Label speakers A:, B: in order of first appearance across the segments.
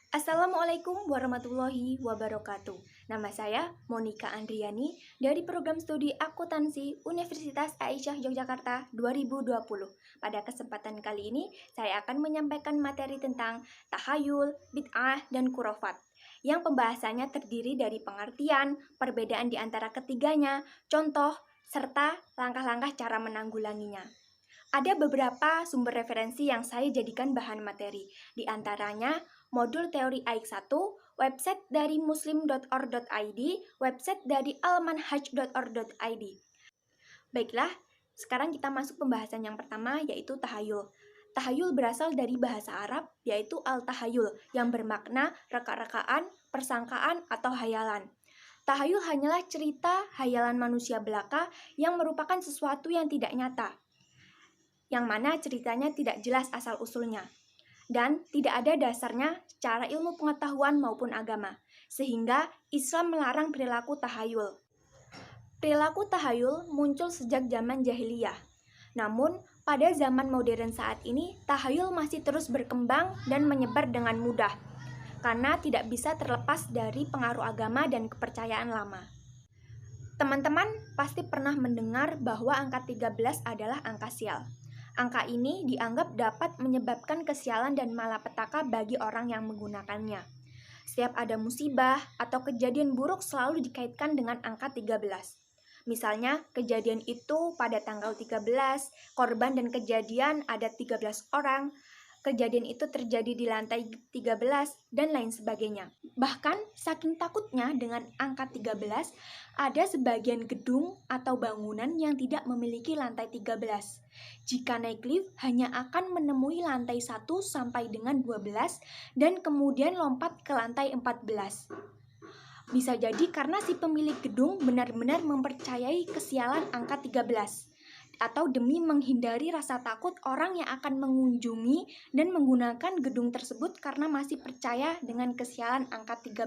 A: Assalamualaikum warahmatullahi wabarakatuh. Nama saya Monica Andriani dari program studi akuntansi Universitas Aisyah Yogyakarta 2020. Pada kesempatan kali ini, saya akan menyampaikan materi tentang tahayul, bid'ah, dan khurafat yang pembahasannya terdiri dari pengertian, perbedaan di antara ketiganya, contoh, serta langkah-langkah cara menanggulanginya. Ada beberapa sumber referensi yang saya jadikan bahan materi, di antaranya modul teori AIK 1, website dari muslim.or.id, website dari almanhaj.or.id. Baiklah, sekarang kita masuk pembahasan yang pertama, yaitu tahayul. Tahayul berasal dari bahasa Arab, yaitu al-tahayul, yang bermakna reka-rekaan, persangkaan, atau hayalan. Tahayul hanyalah cerita hayalan manusia belaka yang merupakan sesuatu yang tidak nyata, yang mana ceritanya tidak jelas asal-usulnya, dan tidak ada dasarnya secara ilmu pengetahuan maupun agama, sehingga Islam melarang perilaku tahayul. Perilaku tahayul muncul sejak zaman jahiliyah. Namun, pada zaman modern saat ini, tahayul masih terus berkembang dan menyebar dengan mudah, karena tidak bisa terlepas dari pengaruh agama dan kepercayaan lama. Teman-teman pasti pernah mendengar bahwa angka 13 adalah angka sial. Angka ini dianggap dapat menyebabkan kesialan dan malapetaka bagi orang yang menggunakannya. Setiap ada musibah atau kejadian buruk selalu dikaitkan dengan angka 13. Misalnya, kejadian itu pada tanggal 13, korban dan kejadian ada 13 orang, kejadian itu terjadi di lantai 13, dan lain sebagainya. Bahkan, saking takutnya dengan angka 13, ada sebagian gedung atau bangunan yang tidak memiliki lantai 13. Jika naik lift, hanya akan menemui lantai 1 sampai dengan 12, dan kemudian lompat ke lantai 14. Bisa jadi karena si pemilik gedung benar-benar mempercayai kesialan angka 13. Atau demi menghindari rasa takut orang yang akan mengunjungi dan menggunakan gedung tersebut karena masih percaya dengan kesialan angka 13.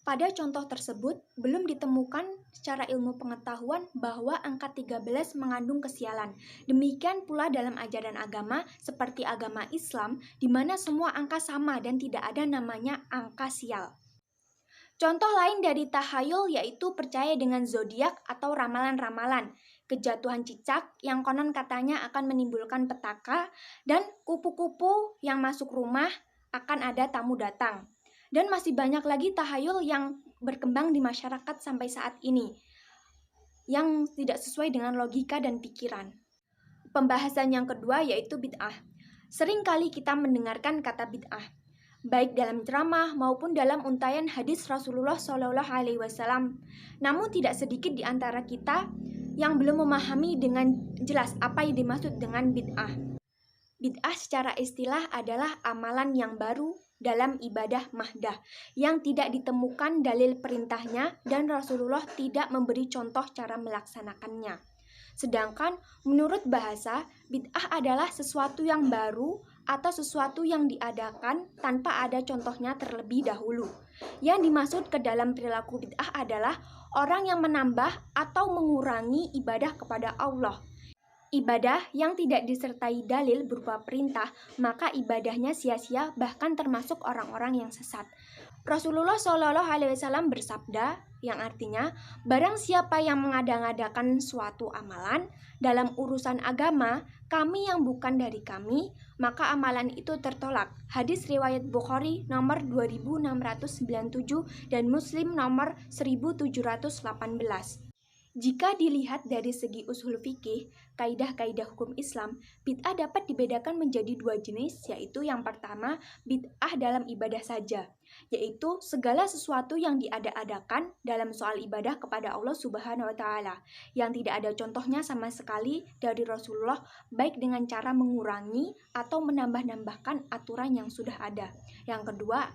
A: Pada contoh tersebut, belum ditemukan secara ilmu pengetahuan bahwa angka 13 mengandung kesialan. Demikian pula dalam ajaran agama seperti agama Islam, di mana semua angka sama dan tidak ada namanya angka sial. Contoh lain dari tahayul yaitu percaya dengan zodiak atau ramalan-ramalan, kejatuhan cicak yang konon katanya akan menimbulkan petaka, dan kupu-kupu yang masuk rumah akan ada tamu datang. Dan masih banyak lagi tahayul yang berkembang di masyarakat sampai saat ini, yang tidak sesuai dengan logika dan pikiran. Pembahasan yang kedua yaitu bid'ah. Sering kali kita mendengarkan kata bid'ah, baik dalam ceramah maupun dalam untayan hadis Rasulullah SAW. Namun tidak sedikit di antara kita yang belum memahami dengan jelas apa yang dimaksud dengan bid'ah. Bid'ah secara istilah adalah amalan yang baru dalam ibadah mahdah yang tidak ditemukan dalil perintahnya dan Rasulullah tidak memberi contoh cara melaksanakannya. Sedangkan menurut bahasa, bid'ah adalah sesuatu yang baru atau sesuatu yang diadakan tanpa ada contohnya terlebih dahulu. Yang dimaksud ke dalam perilaku bid'ah adalah orang yang menambah atau mengurangi ibadah kepada Allah. Ibadah yang tidak disertai dalil berupa perintah, maka ibadahnya sia-sia bahkan termasuk orang-orang yang sesat. Rasulullah SAW bersabda, yang artinya, barang siapa yang mengada-ngadakan suatu amalan dalam urusan agama, kami yang bukan dari kami, maka amalan itu tertolak. Hadis riwayat Bukhari nomor 2697 dan Muslim nomor 1718. Jika dilihat dari segi usul fikih, kaidah-kaidah hukum Islam, bid'ah dapat dibedakan menjadi dua jenis, yaitu yang pertama, bid'ah dalam ibadah saja, yaitu segala sesuatu yang diada-adakan dalam soal ibadah kepada Allah Subhanahu wa Ta'ala, yang tidak ada contohnya sama sekali dari Rasulullah, baik dengan cara mengurangi atau menambah-nambahkan aturan yang sudah ada. Yang kedua,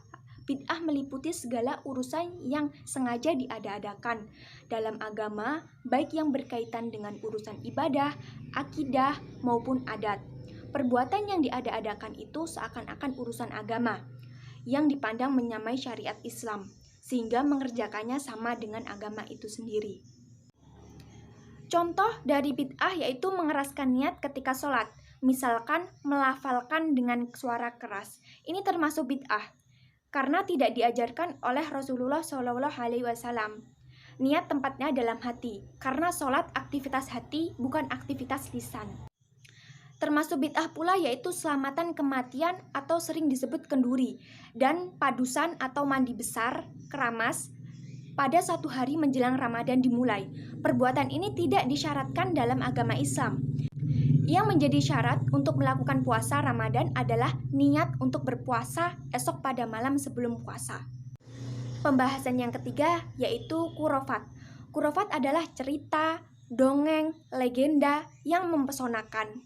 A: bid'ah meliputi segala urusan yang sengaja diada-adakan dalam agama, baik yang berkaitan dengan urusan ibadah, akidah, maupun adat. Perbuatan yang diada-adakan itu seakan-akan urusan agama, yang dipandang menyamai syariat Islam, sehingga mengerjakannya sama dengan agama itu sendiri. Contoh dari bid'ah yaitu mengeraskan niat ketika sholat, misalkan melafalkan dengan suara keras. Ini termasuk bid'ah. karena tidak diajarkan oleh Rasulullah SAW. Niat tempatnya dalam hati, karena sholat aktivitas hati bukan aktivitas lisan. Termasuk bid'ah pula yaitu selamatan kematian atau sering disebut kenduri, dan padusan atau mandi besar, keramas, pada 1 hari menjelang Ramadan dimulai. Perbuatan ini tidak disyaratkan dalam agama Islam. Yang menjadi syarat untuk melakukan puasa Ramadan adalah niat untuk berpuasa esok pada malam sebelum puasa. Pembahasan yang ketiga yaitu khurafat. Khurafat adalah cerita, dongeng, legenda yang mempesonakan,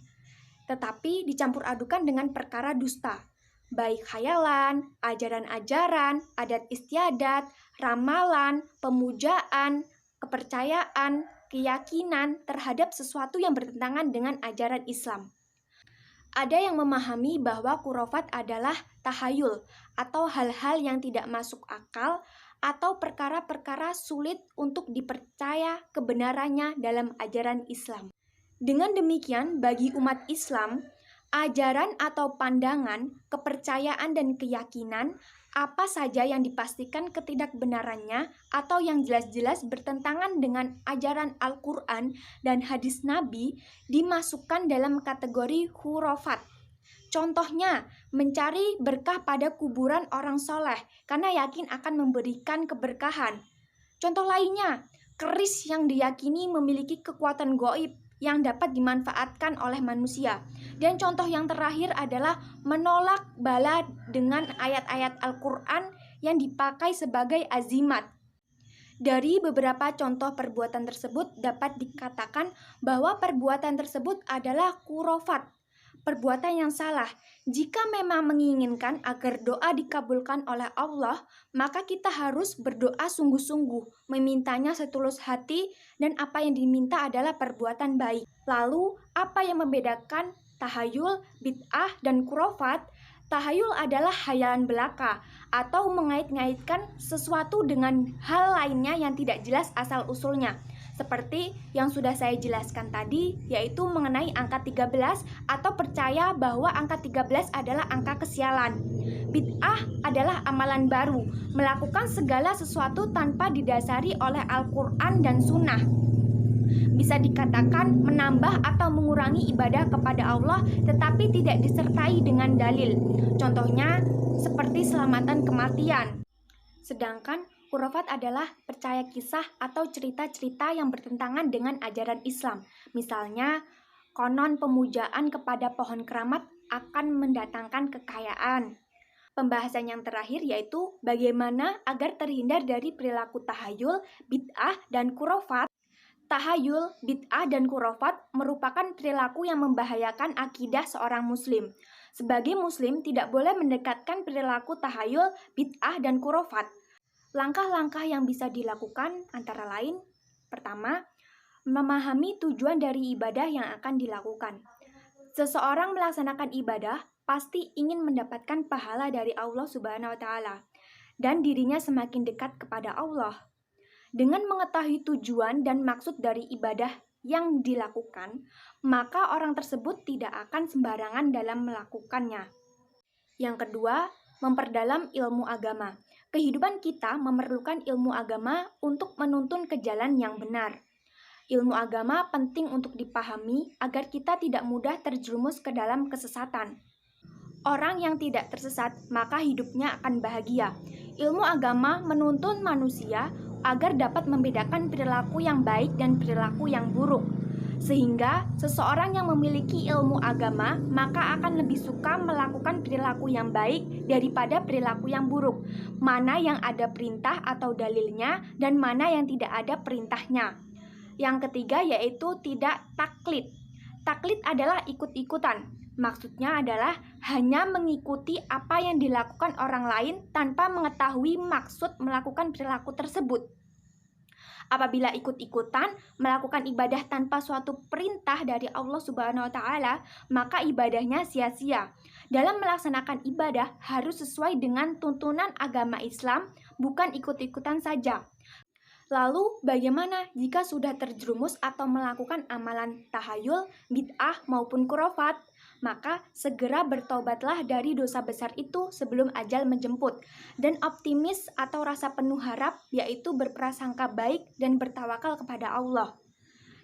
A: tetapi dicampur adukan dengan perkara dusta, baik khayalan, ajaran-ajaran, adat istiadat, ramalan, pemujaan, kepercayaan, keyakinan terhadap sesuatu yang bertentangan dengan ajaran Islam. Ada yang memahami bahwa khurafat adalah tahayul atau hal-hal yang tidak masuk akal atau perkara-perkara sulit untuk dipercaya kebenarannya dalam ajaran Islam. Dengan demikian, bagi umat Islam, ajaran atau pandangan, kepercayaan dan keyakinan apa saja yang dipastikan ketidakbenarannya atau yang jelas-jelas bertentangan dengan ajaran Al-Quran dan hadis Nabi dimasukkan dalam kategori khurafat. Contohnya, mencari berkah pada kuburan orang soleh karena yakin akan memberikan keberkahan. Contoh lainnya, keris yang diyakini memiliki kekuatan gaib yang dapat dimanfaatkan oleh manusia. Dan contoh yang terakhir adalah menolak bala dengan ayat-ayat Al-Quran yang dipakai sebagai azimat. Dari beberapa contoh perbuatan tersebut dapat dikatakan bahwa perbuatan tersebut adalah khurafat, perbuatan yang salah. Jika memang menginginkan agar doa dikabulkan oleh Allah, maka kita harus berdoa sungguh-sungguh, memintanya setulus hati, dan apa yang diminta adalah perbuatan baik. Lalu, apa yang membedakan tahayul, bid'ah, dan khurafat? Tahayul adalah hayalan belaka atau mengait-ngaitkan sesuatu dengan hal lainnya yang tidak jelas asal-usulnya. Seperti yang sudah saya jelaskan tadi, yaitu mengenai angka 13 atau percaya bahwa angka 13 adalah angka kesialan. Bid'ah adalah amalan baru, melakukan segala sesuatu tanpa didasari oleh Al-Quran dan Sunnah. Bisa dikatakan menambah atau mengurangi ibadah kepada Allah tetapi tidak disertai dengan dalil. Contohnya seperti selamatan kematian. Sedangkan khurafat adalah percaya kisah atau cerita-cerita yang bertentangan dengan ajaran Islam. Misalnya, konon pemujaan kepada pohon keramat akan mendatangkan kekayaan. Pembahasan yang terakhir yaitu bagaimana agar terhindar dari perilaku tahayul, bid'ah, dan khurafat. Tahayul, bid'ah, dan khurafat merupakan perilaku yang membahayakan akidah seorang muslim. Sebagai muslim tidak boleh mendekatkan perilaku tahayul, bid'ah, dan khurafat. Langkah-langkah yang bisa dilakukan antara lain: pertama, memahami tujuan dari ibadah yang akan dilakukan. Seseorang melaksanakan ibadah pasti ingin mendapatkan pahala dari Allah Subhanahu wa Ta'ala, dan dirinya semakin dekat kepada Allah. Dengan mengetahui tujuan dan maksud dari ibadah yang dilakukan, maka orang tersebut tidak akan sembarangan dalam melakukannya. Yang kedua, memperdalam ilmu agama. Kehidupan kita memerlukan ilmu agama untuk menuntun ke jalan yang benar. Ilmu agama penting untuk dipahami agar kita tidak mudah terjerumus ke dalam kesesatan. Orang yang tidak tersesat, maka hidupnya akan bahagia. Ilmu agama menuntun manusia agar dapat membedakan perilaku yang baik dan perilaku yang buruk. Sehingga seseorang yang memiliki ilmu agama maka akan lebih suka melakukan perilaku yang baik daripada perilaku yang buruk. Mana yang ada perintah atau dalilnya dan mana yang tidak ada perintahnya. Yang ketiga yaitu tidak taklid. Taklid adalah ikut-ikutan. Maksudnya adalah hanya mengikuti apa yang dilakukan orang lain tanpa mengetahui maksud melakukan perilaku tersebut. Apabila ikut-ikutan melakukan ibadah tanpa suatu perintah dari Allah Subhanahu wa Ta'ala, maka ibadahnya sia-sia. Dalam melaksanakan ibadah harus sesuai dengan tuntunan agama Islam, bukan ikut-ikutan saja. Lalu, bagaimana jika sudah terjerumus atau melakukan amalan tahayul, bid'ah, maupun khurafat? Maka segera bertobatlah dari dosa besar itu sebelum ajal menjemput. Dan optimis atau rasa penuh harap, yaitu berprasangka baik dan bertawakal kepada Allah.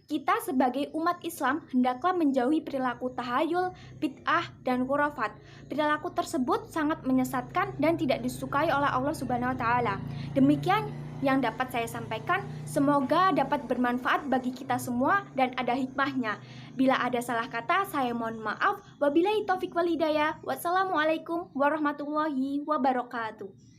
A: Kita sebagai umat Islam hendaklah menjauhi perilaku tahayul, bid'ah, dan khurafat. Perilaku tersebut sangat menyesatkan dan tidak disukai oleh Allah Subhanahu wa taala. Demikian yang dapat saya sampaikan, semoga dapat bermanfaat bagi kita semua dan ada hikmahnya. Bila ada salah kata, saya mohon maaf. Wabillahi taufik wal hidayah. Wassalamualaikum warahmatullahi wabarakatuh.